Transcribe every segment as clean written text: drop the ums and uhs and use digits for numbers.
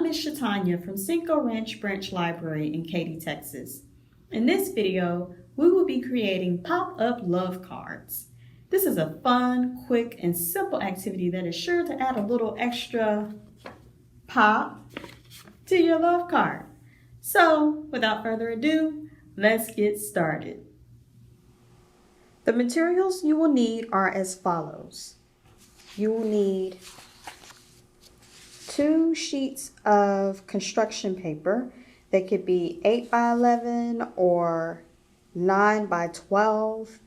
Miss Shatanya from Cinco Ranch Branch Library in Katy, Texas. In this video, we will be creating pop-up love cards. This is a fun, quick, and simple activity that is sure to add a little extra pop to your love card. So, without further ado, let's get started. The materials you will need are as follows. You will need 2 sheets of construction paper. They could be 8 by 11 or 9 by 12.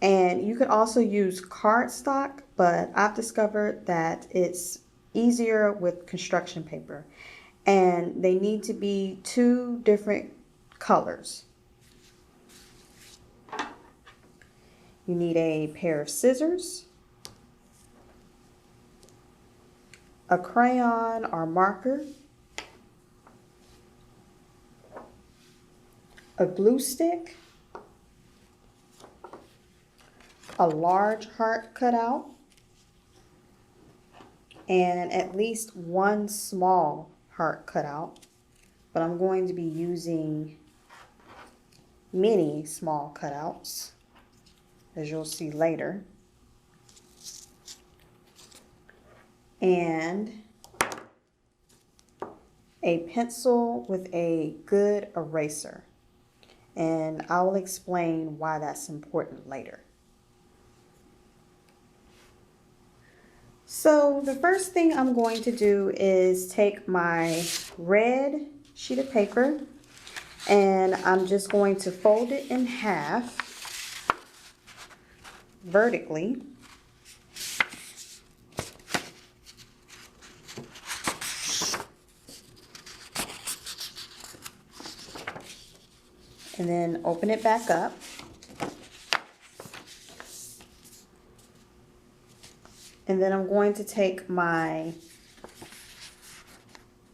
And you could also use cardstock, but I've discovered that it's easier with construction paper. And they need to be 2 different colors. You need a pair of scissors, a crayon or marker, a glue stick, a large heart cutout, and at least 1 small heart cutout. But I'm going to be using many small cutouts, as you'll see later. And a pencil with a good eraser. And I will explain why that's important later. So the first thing I'm going to do is take my red sheet of paper and I'm just going to fold it in half vertically. And then open it back up. And then I'm going to take my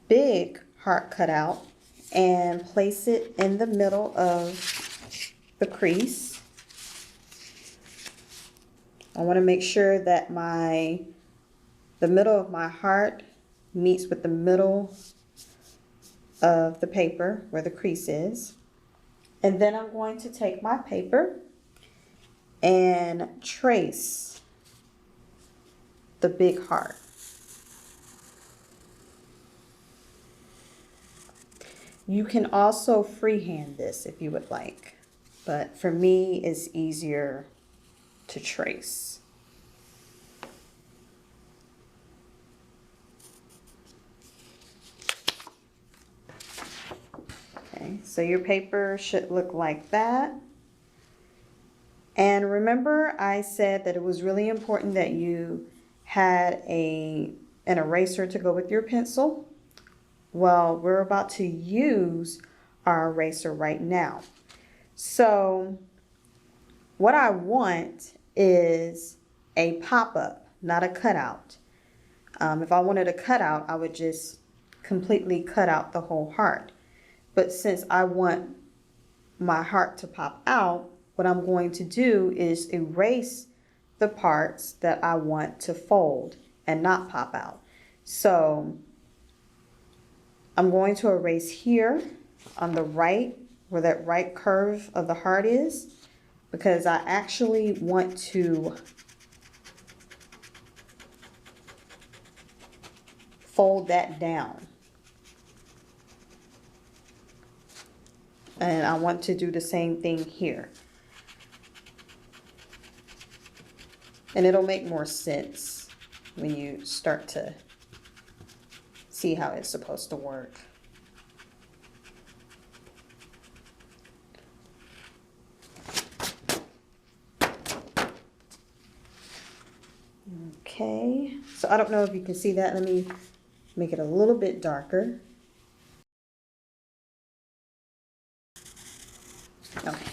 big heart cutout and place it in the middle of the crease. I want to make sure that the middle of my heart meets with the middle of the paper where the crease is. And then I'm going to take my paper and trace the big heart. You can also freehand this if you would like, but for me it's easier to trace. Okay, so your paper should look like that. And remember, I said that it was really important that you had an eraser to go with your pencil. Well, we're about to use our eraser right now. So what I want is a pop-up, not a cutout. If I wanted a cutout, I would just completely cut out the whole heart. But since I want my heart to pop out, what I'm going to do is erase the parts that I want to fold and not pop out. So I'm going to erase here on the right, where that right curve of the heart is, because I actually want to fold that down. And I want to do the same thing here. And it'll make more sense when you start to see how it's supposed to work. Okay, so I don't know if you can see that. Let me make it a little bit darker. Okay.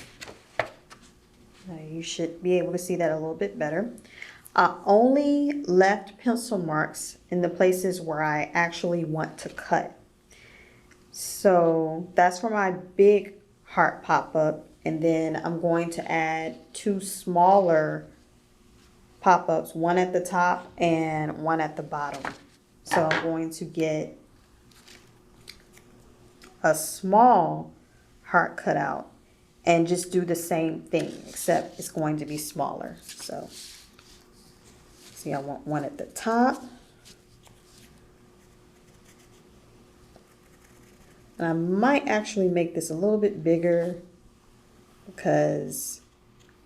Now you should be able to see that a little bit better. I only left pencil marks in the places where I actually want to cut. So that's for my big heart pop-up, and then I'm going to add 2 smaller pop-ups, one at the top and one at the bottom. So I'm going to get a small heart cutout and just do the same thing, except it's going to be smaller. So see, I want one at the top. And I might actually make this a little bit bigger because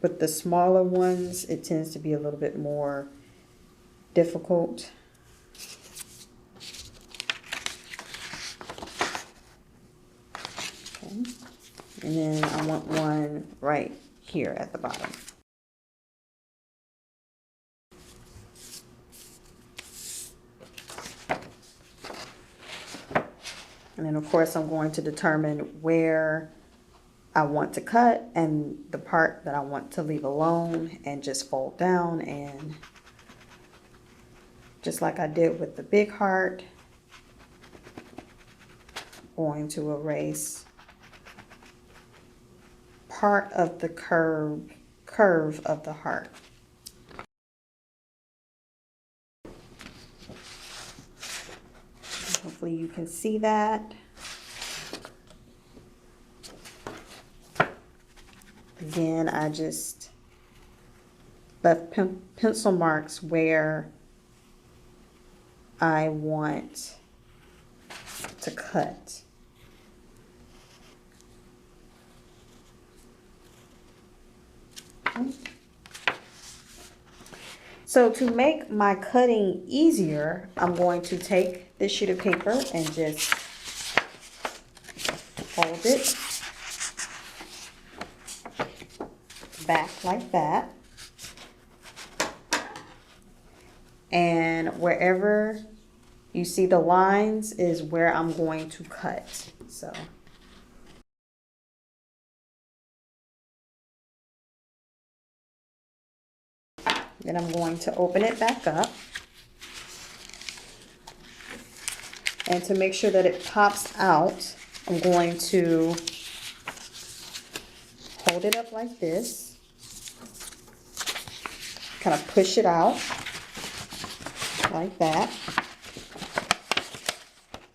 with the smaller ones, it tends to be a little bit more difficult. Okay. And then I want one right here at the bottom. And then of course I'm going to determine where I want to cut and the part that I want to leave alone, and just fold down, and just like I did with the big heart, I'm going to erase part of the curve of the heart. Hopefully you can see that. Again, I just left pencil marks where I want to cut. Okay. So to make my cutting easier, I'm going to take this sheet of paper and just fold it back like that. And wherever you see the lines is where I'm going to cut. So then I'm going to open it back up. And to make sure that it pops out, I'm going to hold it up like this, kind of push it out like that,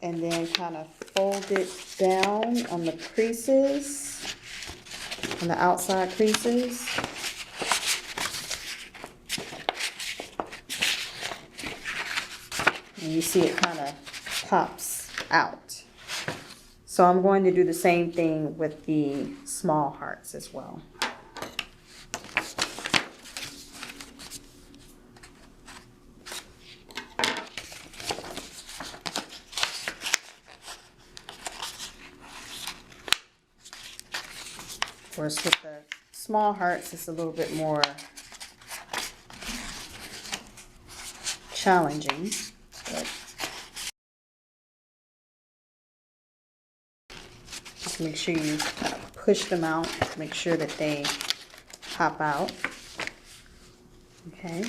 and then kind of fold it down on the creases, on the outside creases. And you see it kind of pops out. So I'm going to do the same thing with the small hearts as well. Of course, with the small hearts, it's a little bit more challenging. But just make sure you kind of push them out, make sure that they pop out. Okay.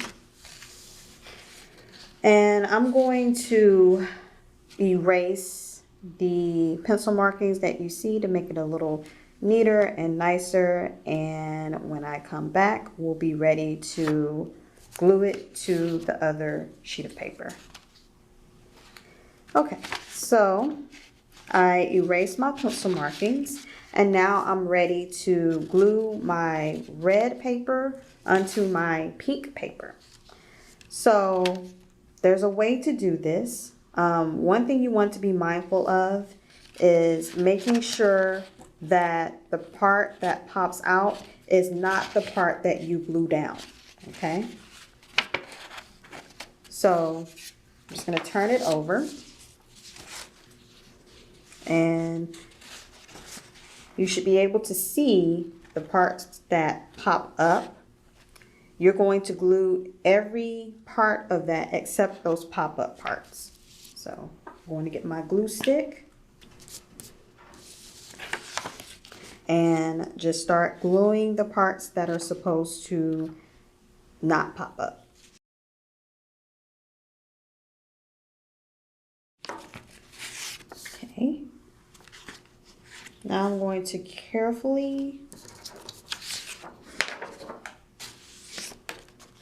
And I'm going to erase the pencil markings that you see to make it a little neater and nicer. And when I come back, we'll be ready to glue it to the other sheet of paper. Okay, so I erased my pencil markings, and now I'm ready to glue my red paper onto my pink paper. So there's a way to do this. One thing you want to be mindful of is making sure that the part that pops out is not the part that you glue down, okay? So I'm just going to turn it over, and you should be able to see the parts that pop up. You're going to glue every part of that except those pop-up parts. So I'm going to get my glue stick and just start gluing the parts that are supposed to not pop up. Okay. Now I'm going to carefully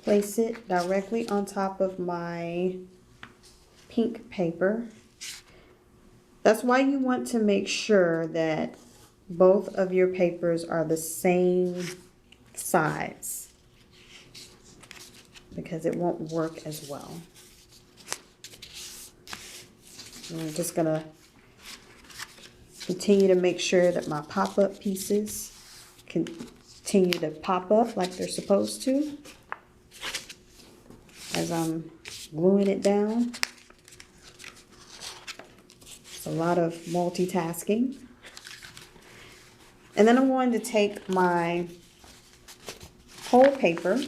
place it directly on top of my pink paper. That's why you want to make sure that both of your papers are the same size, because it won't work as well. And I'm just gonna continue to make sure that my pop-up pieces continue to pop up like they're supposed to as I'm gluing it down. It's a lot of multitasking. And then I'm going to take my whole paper,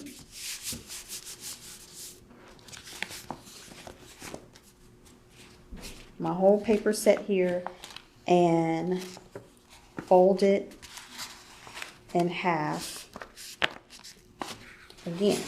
set here, and fold it in half again.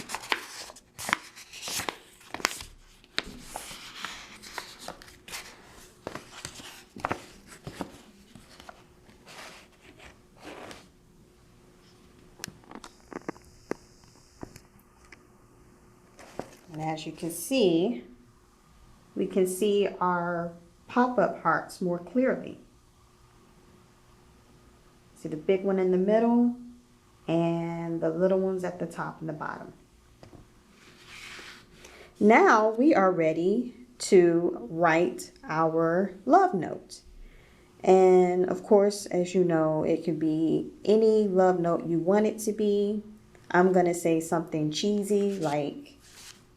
And as you can see, we can see our pop-up hearts more clearly. See the big one in the middle and the little ones at the top and the bottom. Now we are ready to write our love note. And of course, as you know, it can be any love note you want it to be. I'm going to say something cheesy like,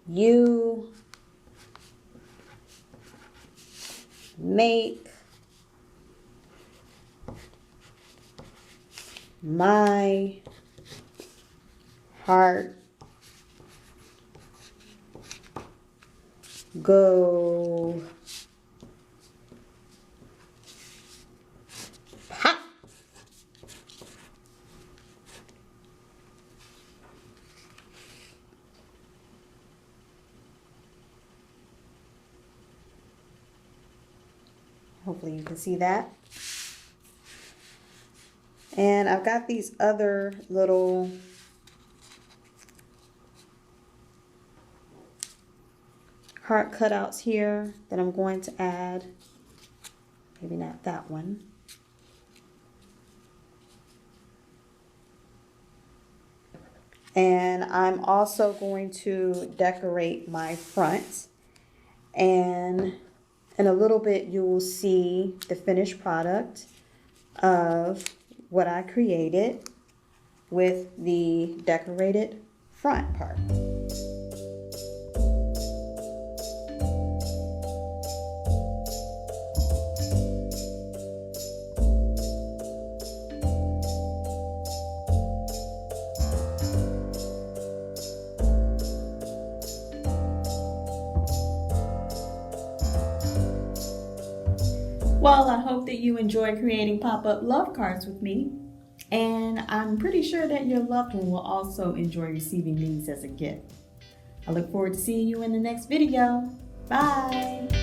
you make my heart go pop. Hopefully you can see that. And I've got these other little heart cutouts here that I'm going to add. Maybe not that one. And I'm also going to decorate my front. And in a little bit, you will see the finished product of what I created with the decorated front part. Well, I hope that you enjoy creating pop-up love cards with me. And I'm pretty sure that your loved one will also enjoy receiving these as a gift. I look forward to seeing you in the next video. Bye!